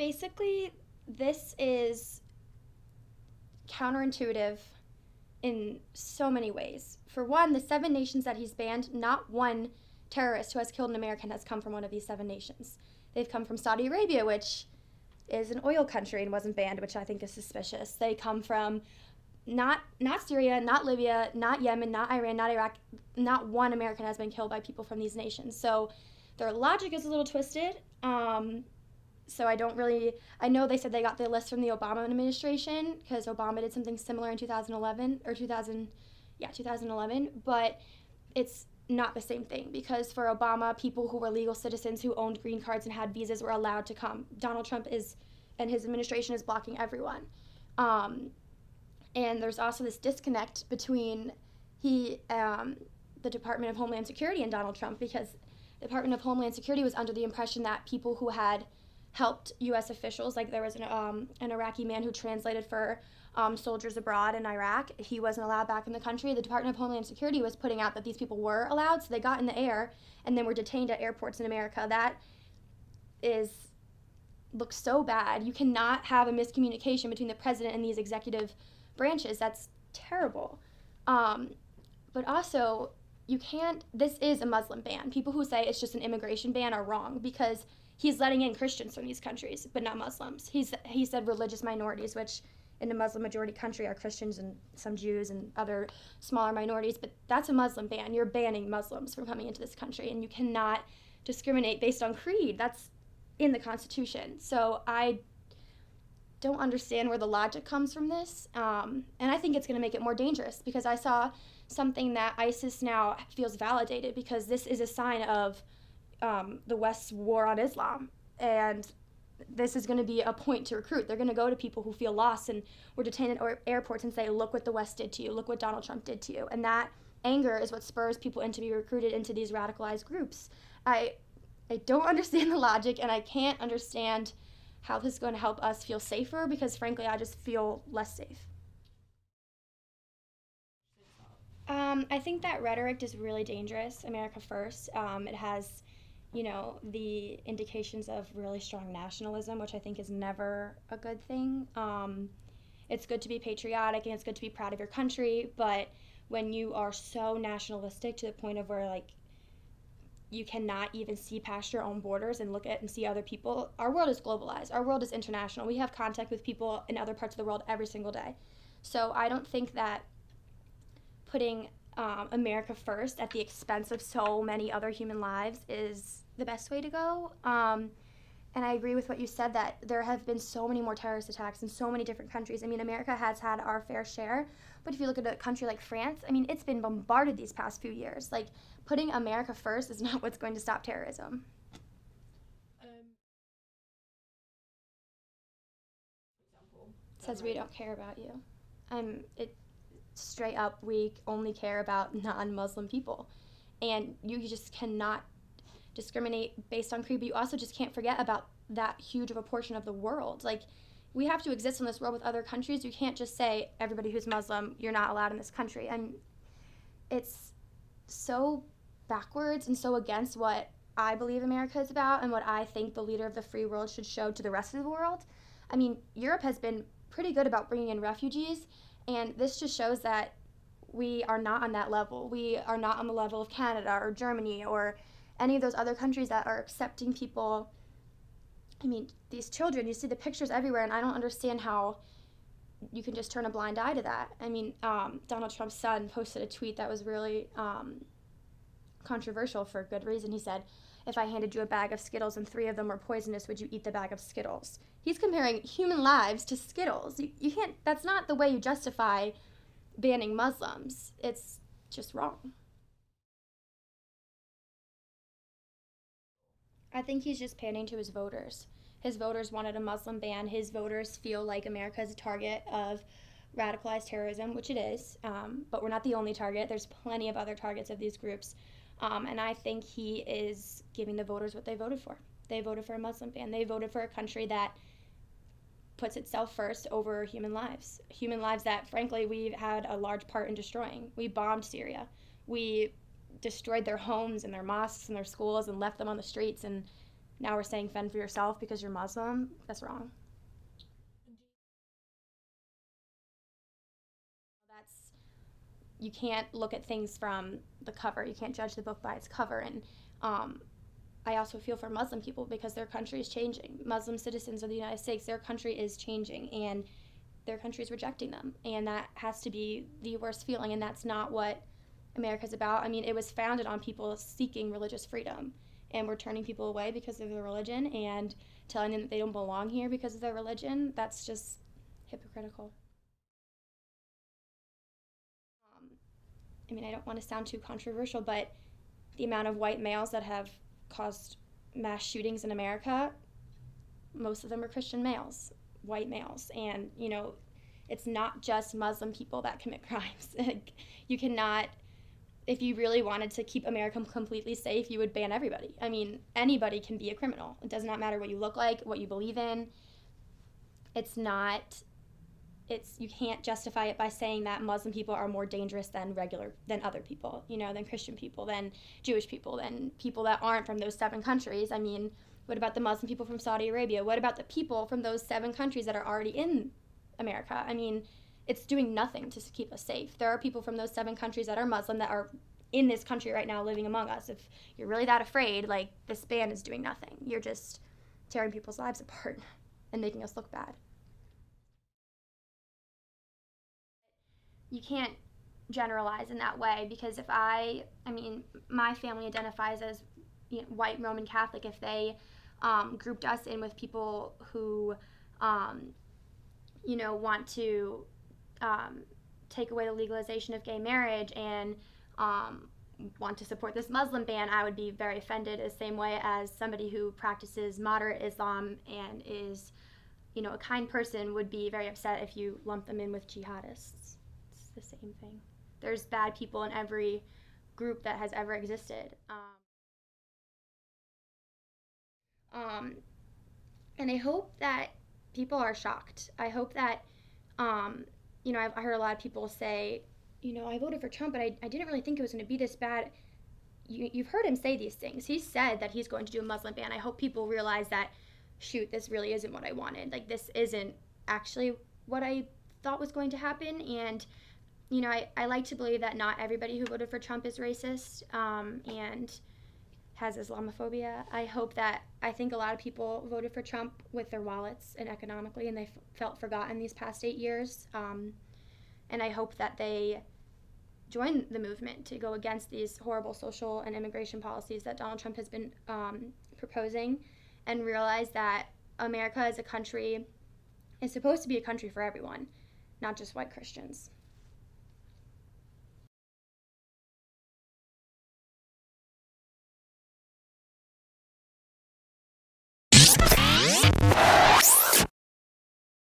Basically, this is counterintuitive in so many ways. For one, the 7 nations that he's banned, not one terrorist who has killed an American has come from one of these 7 nations. They've come from Saudi Arabia, which is an oil country and wasn't banned, which I think is suspicious. They come from not Syria, not Libya, not Yemen, not Iran, not Iraq. Not one American has been killed by people from these nations. So their logic is a little twisted. So I know they said they got the list from the Obama administration because Obama did something similar in 2011, but it's not the same thing because for Obama, people who were legal citizens who owned green cards and had visas were allowed to come. Donald Trump and his administration is blocking everyone. And there's also this disconnect between the Department of Homeland Security and Donald Trump because the Department of Homeland Security was under the impression that people who had helped U.S. officials, like there was an Iraqi man who translated for soldiers abroad in Iraq. He wasn't allowed back in the country. The Department of Homeland Security was putting out that these people were allowed, so they got in the air and then were detained at airports in America. That looks so bad. You cannot have a miscommunication between the president and these executive branches. That's terrible. But also, this is a Muslim ban. People who say it's just an immigration ban are wrong because he's letting in Christians from these countries, but not Muslims. He said religious minorities, which in a Muslim majority country are Christians and some Jews and other smaller minorities, but that's a Muslim ban. You're banning Muslims from coming into this country, and you cannot discriminate based on creed. That's in the Constitution. So I don't understand where the logic comes from this, and I think it's going to make it more dangerous because I saw something that ISIS now feels validated because this is a sign of the West's war on Islam, and this is going to be a point to recruit. They're going to go to people who feel lost and were detained at airports and say, look what the West did to you, look what Donald Trump did to you. And that anger is what spurs people to be recruited into these radicalized groups. I don't understand the logic, and I can't understand how this is going to help us feel safer because, frankly, I just feel less safe. I think that rhetoric is really dangerous. America first. It has the indications of really strong nationalism, which I think is never a good thing. It's good to be patriotic and it's good to be proud of your country, but when you are so nationalistic to the point of where you cannot even see past your own borders and look at and see other people, our world is globalized. Our world is international. We have contact with people in other parts of the world every single day. So I don't think that putting America first at the expense of so many other human lives is the best way to go. And I agree with what you said that there have been so many more terrorist attacks in so many different countries. I mean, America has had our fair share, but if you look at a country like France, I mean, it's been bombarded these past few years. Putting America first is not what's going to stop terrorism. It says we don't care about you. It straight up, we only care about non-Muslim people. And you just cannot discriminate based on creed, but you also just can't forget about that huge of a portion of the world. We have to exist in this world with other countries. You can't just say, everybody who's Muslim, you're not allowed in this country. And it's so backwards and so against what I believe America is about and what I think the leader of the free world should show to the rest of the world. I mean, Europe has been pretty good about bringing in refugees, and this just shows that we are not on that level. We are not on the level of Canada or Germany or any of those other countries that are accepting people. I mean, these children, you see the pictures everywhere, and I don't understand how you can just turn a blind eye to that. I mean, Donald Trump's son posted a tweet that was really controversial for good reason. He said, if I handed you a bag of Skittles and 3 of them were poisonous, would you eat the bag of Skittles? He's comparing human lives to Skittles. You can't, that's not the way you justify banning Muslims. It's just wrong. I think he's just pandering to his voters. His voters wanted a Muslim ban. His voters feel like America is a target of radicalized terrorism, which it is, but we're not the only target. There's plenty of other targets of these groups, and I think he is giving the voters what they voted for. They voted for a Muslim ban. They voted for a country that puts itself first over human lives that, frankly, we've had a large part in destroying. We bombed Syria. We destroyed their homes and their mosques and their schools and left them on the streets, and now we're saying fend for yourself because you're Muslim. That's wrong. That's You can't look at things from the cover. You can't judge the book by its cover. And I also feel for Muslim people because their country is changing. Muslim citizens of the United States, their country is changing, and their country is rejecting them. And that has to be the worst feeling, and that's not what America's about. I mean, it was founded on people seeking religious freedom, and we're turning people away because of their religion and telling them that they don't belong here because of their religion. That's just hypocritical. Um, I mean, I don't want to sound too controversial, but the amount of white males that have caused mass shootings in America, most of them are Christian males, white males. And, it's not just Muslim people that commit crimes. You cannot, if you really wanted to keep America completely safe, you would ban everybody. I mean, anybody can be a criminal. It does not matter what you look like, what you believe in. It's not you can't justify it by saying that Muslim people are more dangerous than other people, than Christian people, than Jewish people, than people that aren't from those 7 countries. I mean, what about the Muslim people from Saudi Arabia? What about the people from those 7 countries that are already in America? I mean, it's doing nothing to keep us safe. There are people from those 7 countries that are Muslim that are in this country right now living among us. If you're really that afraid, this ban is doing nothing. You're just tearing people's lives apart and making us look bad. You can't generalize in that way because I mean, my family identifies as white Roman Catholic. If they grouped us in with people who, want to take away the legalization of gay marriage and want to support this Muslim ban, I would be very offended the same way as somebody who practices moderate Islam and is, a kind person would be very upset if you lump them in with jihadists. The same thing. There's bad people in every group that has ever existed. And I hope that people are shocked. I hope that, I heard a lot of people say, I voted for Trump, but I didn't really think it was going to be this bad. You've heard him say these things. He said that he's going to do a Muslim ban. I hope people realize that, shoot, this really isn't what I wanted. This isn't actually what I thought was going to happen. And I like to believe that not everybody who voted for Trump is racist and has Islamophobia. I think a lot of people voted for Trump with their wallets and economically, and they felt forgotten these past 8 years. And I hope that they join the movement to go against these horrible social and immigration policies that Donald Trump has been proposing, and realize that America as a country is supposed to be a country for everyone, not just white Christians.